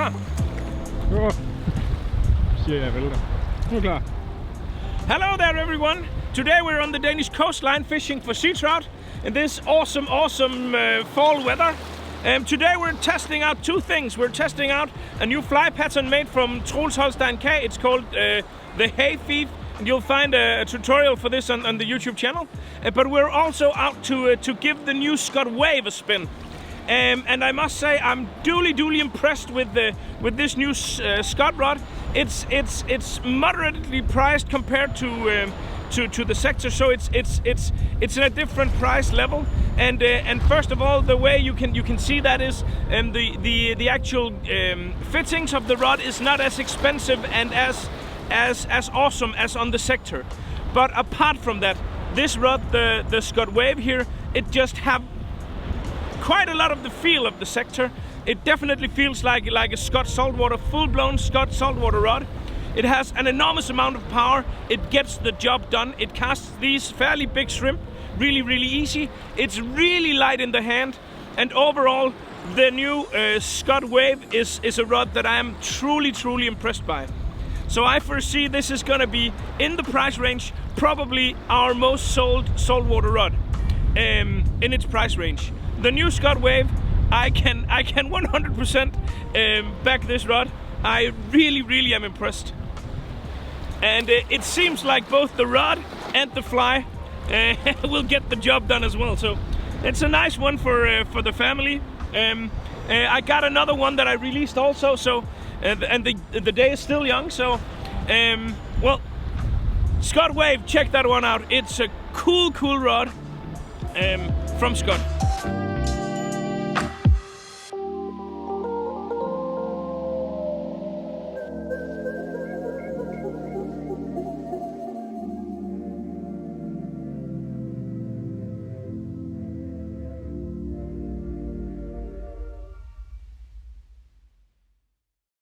klar? Jo. Siger jeg vælter. Nu er klar. Hello there everyone! Today we're on the Danish coastline fishing for sea trout in this awesome fall weather. Today we're testing out two things. We're testing out a new fly pattern made from Troels Holstein K. It's called the Hay Thief, and you'll find a tutorial for this on the YouTube channel. But we're also out to give the new Scott Wave a spin. And I must say I'm duly impressed with this new Scott rod. It's moderately priced compared to the sector, so it's in a different price level. And first of all, the way you can see that is the actual fittings of the rod is not as expensive and as awesome as on the sector. But apart from that, this rod, the Scott Wave here, it just have quite a lot of the feel of the sector. It definitely feels like a Scott saltwater, full-blown Scott saltwater rod. It has an enormous amount of power. It gets the job done. It casts these fairly big shrimp really easy. It's really light in the hand, and overall the new Scott Wave is a rod that I am truly impressed by. So I foresee this is gonna be in the price range, probably our most sold saltwater rod in its price range. The new Scott Wave, I can 100% back this rod. I really am impressed. And it seems like both the rod and the fly will get the job done as well. So it's a nice one for the family. I got another one that I released also. So and the day is still young. So well, Scott Wave, check that one out. It's a cool rod from Scott.